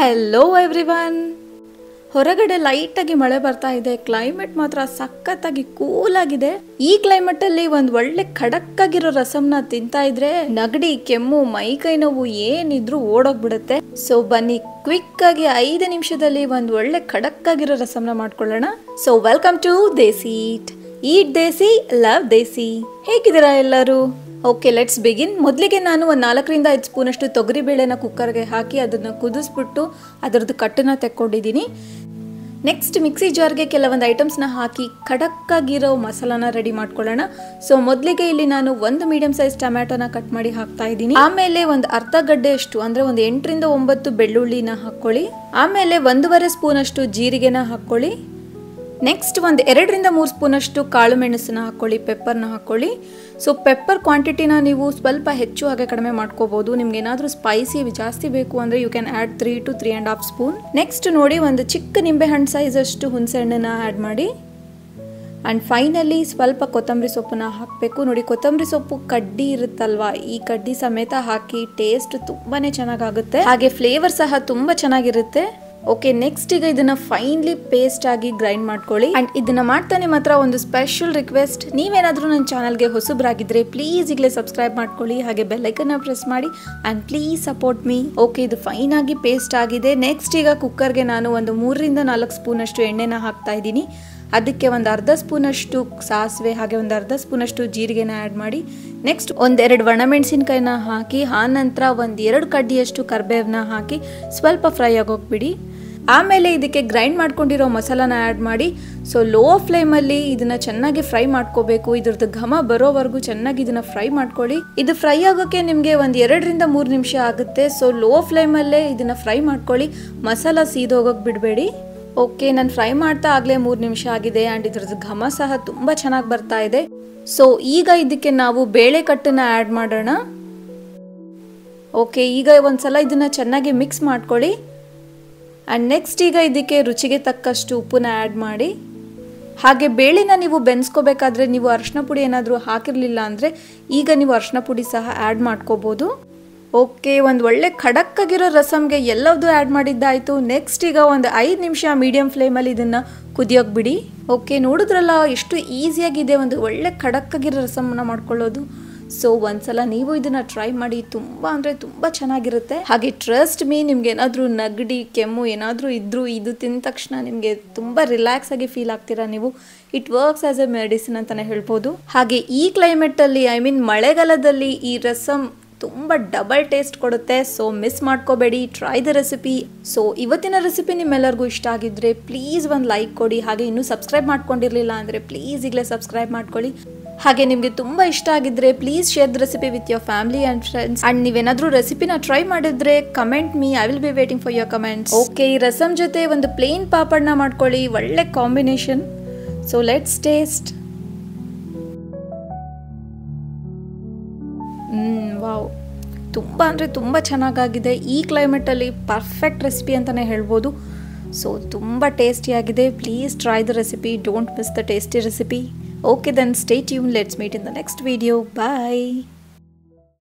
Hello everyone. ಹೊರಗಡೆ ಲೈಟಾಗಿ ಮಳೆ ಬರ್ತಾ ಇದೆ. ಕ್ಲೈಮೇಟ್ ಮಾತ್ರ ಸಖತ್ತಾಗಿ ಕೂಲ್ ಆಗಿದೆ. ಈ ಕ್ಲೈಮೇಟ್ ಅಲ್ಲಿ ಒಂದು ಒಳ್ಳೆ ಖಡಕ್ ಆಗಿರೋ ರಸಂನ ತಿಂತಾ ಇದ್ರೆ ನಗಡಿ, ಕೆಮ್ಮು, ಮೈ ಕೈ ನೋವು ಏನಿದ್ರು ಓಡೋಗ್ಬಿಡುತ್ತೆ. ಸೊ ಬನ್ನಿ ಕ್ವಿಕ್ ಆಗಿ 5 ನಿಮಿಷದಲ್ಲಿ ಒಂದು ಒಳ್ಳೆ ಖಡಕ್ ಆಗಿರೋ ರಸಂನ ಮಾಡ್ಕೊಳ್ಳೋಣ. So welcome to desi eat desi love desi. ಹೇಗಿದ್ದೀರಾ ಎಲ್ಲರೂ? Okay, let's begin. ಮೊದಲಿಗೆ ನಾನು ಒಂದು 4 ರಿಂದ 5 ಸ್ಪೂನ್ ಅಷ್ಟು ತೊಗರಿ ಬೇಳೆನ ಕುಕ್ಕರ್ಗೆ ಹಾಕಿ ಅದನ್ನು ಕುದಿಸ್ಬಿಟ್ಟು ಅದರದ್ದು ಕಟ್ಟನ್ನ ತೆಕ್ಕೊಂಡಿದ್ದೀನಿ. ನೆಕ್ಸ್ಟ್ ಮಿಕ್ಸಿ ಜಾರ್ಗೆ ಕೆಲವೊಂದು ಐಟಮ್ಸ್ನ ಹಾಕಿ ಖಡಕ್ಕಾಗಿರೋ ಮಸಾಲಾನ ರೆಡಿ ಮಾಡ್ಕೊಳ್ಳೋಣ. ಸೊ ಮೊದಲಿಗೆ ಇಲ್ಲಿ ನಾನು 1 ಮೀಡಿಯಂ ಸೈಜ್ ಟೊಮ್ಯಾಟೋನ ಕಟ್ ಮಾಡಿ ಹಾಕ್ತಾ ಇದ್ದೀನಿ. ಆಮೇಲೆ ಒಂದು ಅರ್ಧ ಗಡ್ಡೆ ಅಷ್ಟು ಅಂದರೆ ಒಂದು 8 ರಿಂದ 9 ಬೆಳ್ಳುಳ್ಳಿನ ಹಾಕ್ಕೊಳ್ಳಿ. ಆಮೇಲೆ 1.5 ಸ್ಪೂನ್ ಅಷ್ಟು ಜೀರಿಗೆನ ಹಾಕ್ಕೊಳ್ಳಿ. ನೆಕ್ಸ್ಟ್ ಒಂದು 2 ರಿಂದ 3 ಸ್ಪೂನ್ ಅಷ್ಟು ಕಾಳು ಮೆಣಸನ್ನ ಹಾಕ್ಕೊಳ್ಳಿ. ಪೆಪ್ಪರ್ನ ಹಾಕ್ಕೊಳ್ಳಿ. ಸೊ ಪೆಪ್ಪರ್ ಕ್ವಾಂಟಿಟಿನ ನೀವು ಸ್ವಲ್ಪ ಹೆಚ್ಚು ಹಾಗೆ ಕಡಿಮೆ ಮಾಡ್ಕೋಬಹುದು. ನಿಮ್ಗೆ ಏನಾದರೂ ಸ್ಪೈಸಿ ಜಾಸ್ತಿ ಬೇಕು ಅಂದರೆ you can add 3 to 3.5 spoon. Next ನೋಡಿ, ಒಂದು ಚಿಕ್ಕ ನಿಂಬೆಹಣ್ಣು ಸೈಜ್ ಅಷ್ಟು ಹುಣಸೆಹಣ್ಣನ್ನ ಆ್ಯಡ್ ಮಾಡಿ. ಆ್ಯಂಡ್ ಫೈನಲಿ ಸ್ವಲ್ಪ ಕೊತ್ತಂಬರಿ ಸೊಪ್ಪನ್ನ ಹಾಕಬೇಕು. ನೋಡಿ, ಕೊತ್ತಂಬರಿ ಸೊಪ್ಪು ಕಡ್ಡಿ ಇರುತ್ತಲ್ವಾ, ಈ ಕಡ್ಡಿ ಸಮೇತ ಹಾಕಿ ಟೇಸ್ಟ್ ತುಂಬಾ ಚೆನ್ನಾಗಾಗುತ್ತೆ, ಹಾಗೆ ಫ್ಲೇವರ್ ಸಹ ತುಂಬ ಚೆನ್ನಾಗಿರುತ್ತೆ. ಓಕೆ, ನೆಕ್ಸ್ಟ್ ಈಗ ಇದನ್ನ ಫೈನ್ಲಿ ಪೇಸ್ಟ್ ಆಗಿ ಗ್ರೈಂಡ್ ಮಾಡ್ಕೊಳ್ಳಿ. ಅಂಡ್ ಇದನ್ನ ಮಾಡ್ತಾನೆ ಮಾತ್ರ ಒಂದು ಸ್ಪೆಷಲ್ ರಿಕ್ವೆಸ್ಟ್, ನೀವೇನಾದ್ರೂ ನನ್ನ ಚಾನಲ್ಗೆ ಹೊಸಬ್ರಾಗಿದ್ರೆ ಪ್ಲೀಸ್ ಈಗಲೇ ಸಬ್ಸ್ಕ್ರೈಬ್ ಮಾಡ್ಕೊಳ್ಳಿ, ಹಾಗೆ ಬೆಲ್ ಐಕನ್ನ ಪ್ರೆಸ್ ಮಾಡಿ and please support me. Okay, ಇದು ಫೈನ್ ಆಗಿ ಪೇಸ್ಟ್ ಆಗಿದೆ. ನೆಕ್ಸ್ಟ್ ಈಗ ಕುಕ್ಕರ್ಗೆ ನಾನು ಒಂದು 3 ರಿಂದ 4 ಸ್ಪೂನ್ ಅಷ್ಟು ಎಣ್ಣೆನ ಹಾಕ್ತಾ ಇದ್ದೀನಿ. ಅದಕ್ಕೆ ಒಂದು ಅರ್ಧ ಸ್ಪೂನ್ ಅಷ್ಟು ಸಾಸಿವೆ ಹಾಗೆ ಒಂದು ಅರ್ಧ ಸ್ಪೂನ್ ಅಷ್ಟು ಜೀರಿಗೆನ ಆ್ಯಡ್ ಮಾಡಿ. ನೆಕ್ಸ್ಟ್ 1-2 ಒಣಮೆಣಸಿನ್ಕಾಯಿನ ಹಾಕಿ, ಆನಂತರ 1-2 ಕಡ್ಡಿಯಷ್ಟು ಕರಿಬೇವನ್ನ ಹಾಕಿ ಸ್ವಲ್ಪ ಫ್ರೈ ಆಗೋಗ್ಬಿಡಿ. ಆಮೇಲೆ ಇದಕ್ಕೆ ಗ್ರೈಂಡ್ ಮಾಡ್ಕೊಂಡಿರೋ ಮಸಾಲಾನ ಆ್ಯಡ್ ಮಾಡಿ. ಸೊ ಲೋ ಫ್ಲೇಮಲ್ಲಿ ಇದನ್ನ ಚೆನ್ನಾಗಿ ಫ್ರೈ ಮಾಡ್ಕೋಬೇಕು. ಇದ್ರದ್ದು ಘಮ ಬರೋವರೆಗೂ ಚೆನ್ನಾಗಿ ಇದನ್ನ ಫ್ರೈ ಮಾಡ್ಕೊಳ್ಳಿ. ಇದು ಫ್ರೈ ಆಗೋಕ್ಕೆ ನಿಮಗೆ ಒಂದು 2 ರಿಂದ 3 ನಿಮಿಷ ಆಗುತ್ತೆ. ಸೊ ಲೋ ಫ್ಲೇಮಲ್ಲೇ ಇದನ್ನ ಫ್ರೈ ಮಾಡ್ಕೊಳ್ಳಿ, ಮಸಾಲ ಸೀದೋಗೋಕೆ ಬಿಡಬೇಡಿ. ಓಕೆ, ನಾನು ಫ್ರೈ ಮಾಡ್ತಾ ಆಗಲೇ 3 ನಿಮಿಷ ಆಗಿದೆ ಆ್ಯಂಡ್ ಇದ್ರದ್ದು ಘಮ ಸಹ ತುಂಬ ಚೆನ್ನಾಗಿ ಬರ್ತಾ ಇದೆ. ಸೊ ಈಗ ಇದಕ್ಕೆ ನಾವು ಬೇಳೆ ಕಟ್ಟನ್ನ ಆ್ಯಡ್ ಮಾಡೋಣ. ಓಕೆ, ಈಗ ಒಂದ್ಸಲ ಇದನ್ನ ಚೆನ್ನಾಗಿ ಮಿಕ್ಸ್ ಮಾಡ್ಕೊಳ್ಳಿ. ಆ್ಯಂಡ್ ನೆಕ್ಸ್ಟ್ ಈಗ ಇದಕ್ಕೆ ರುಚಿಗೆ ತಕ್ಕಷ್ಟು ಉಪ್ಪನ್ನ ಆ್ಯಡ್ ಮಾಡಿ. ಹಾಗೆ ಬೇಳೆನ ನೀವು ಬೆನ್ಸ್ಕೋಬೇಕಾದ್ರೆ ನೀವು ಅರಿಶಿನ ಪುಡಿ ಏನಾದರೂ ಹಾಕಿರಲಿಲ್ಲ ಅಂದರೆ ಈಗ ನೀವು ಅರಿಶಿನ ಪುಡಿ ಸಹ ಆ್ಯಡ್ ಮಾಡ್ಕೋಬೋದು. ಓಕೆ, ಒಂದು ಒಳ್ಳೆ ಖಡಕ್ಕಾಗಿರೋ ರಸಮ್ಗೆ ಎಲ್ಲವೂ ಆ್ಯಡ್ ಮಾಡಿದ್ದಾಯಿತು. ನೆಕ್ಸ್ಟ್ ಈಗ ಒಂದು 5 ನಿಮಿಷ ಮೀಡಿಯಂ ಫ್ಲೇಮಲ್ಲಿ ಇದನ್ನು ಕುದಿಯೋಕೆ ಬಿಡಿ. ಓಕೆ, ನೋಡಿದ್ರಲ್ಲ ಎಷ್ಟು ಈಸಿಯಾಗಿದೆ ಒಂದು ಒಳ್ಳೆ ಖಡಕ್ಕಾಗಿರೋ ರಸಮನ್ನ ಮಾಡ್ಕೊಳ್ಳೋದು. ಸೊ ಒಂದ್ಸಲ ನೀವು ಇದನ್ನು ಟ್ರೈ ಮಾಡಿ, ತುಂಬ ಅಂದರೆ ತುಂಬ ಚೆನ್ನಾಗಿರುತ್ತೆ. ಹಾಗೆ ಟ್ರಸ್ಟ್ ಮೀ, ನಿಮ್ಗೆ ಏನಾದರೂ ನಗಡಿ, ಕೆಮ್ಮು ಏನಾದರೂ ಇದ್ದರೂ ಇದು ತಿಂದ ತಕ್ಷಣ ನಿಮಗೆ ತುಂಬ ರಿಲ್ಯಾಕ್ಸ್ ಆಗಿ ಫೀಲ್ ಆಗ್ತೀರಾ ನೀವು. It works as A medicine ಅಂತಲೇ ಹೇಳ್ಬೋದು. ಹಾಗೆ ಈ ಕ್ಲೈಮೇಟಲ್ಲಿ, ಐ ಮೀನ್ ಮಳೆಗಾಲದಲ್ಲಿ ಈ ರಸಮ್ ತುಂಬ ಡಬಲ್ ಟೇಸ್ಟ್ ಕೊಡುತ್ತೆ. ಸೊ ಮಿಸ್ ಮಾಡ್ಕೋಬೇಡಿ, ಟ್ರೈ ದ ರೆಸಿಪಿ. ಸೊ ಇವತ್ತಿನ ರೆಸಿಪಿ ನಿಮ್ಮೆಲ್ಲರಿಗೂ ಇಷ್ಟ ಆಗಿದ್ರೆ ಪ್ಲೀಸ್ ಒಂದು ಲೈಕ್ ಕೊಡಿ. ಹಾಗೆ ಇನ್ನೂ ಸಬ್ಸ್ಕ್ರೈಬ್ ಮಾಡ್ಕೊಂಡಿರಲಿಲ್ಲ ಅಂದರೆ ಪ್ಲೀಸ್ ಈಗಲೇ ಸಬ್ಸ್ಕ್ರೈಬ್ ಮಾಡ್ಕೊಳ್ಳಿ. ಹಾಗೆ ನಿಮಗೆ ತುಂಬ ಇಷ್ಟ ಆಗಿದ್ರೆ please share the recipe with your family and friends. And ನೀವೇನಾದರೂ ರೆಸಿಪಿನ ಟ್ರೈ ಮಾಡಿದ್ರೆ comment me, I will be waiting for your comments. Okay, ಈ ರಸಮ್ ಜೊತೆ ಒಂದು ಪ್ಲೇನ್ ಪಾಪಡ್ನ ಮಾಡ್ಕೊಳ್ಳಿ, ಒಳ್ಳೆ combination. So let's taste. Wow, ತುಂಬ ಅಂದರೆ ತುಂಬ ಚೆನ್ನಾಗಾಗಿದೆ. ಈ ಕ್ಲೈಮೇಟಲ್ಲಿ ಪರ್ಫೆಕ್ಟ್ ರೆಸಿಪಿ ಅಂತಲೇ ಹೇಳ್ಬೋದು. ಸೊ ತುಂಬ ಟೇಸ್ಟಿಯಾಗಿದೆ. Please try the recipe, don't miss the tasty recipe. Okay, then stay tuned. Let's meet in the next video. Bye.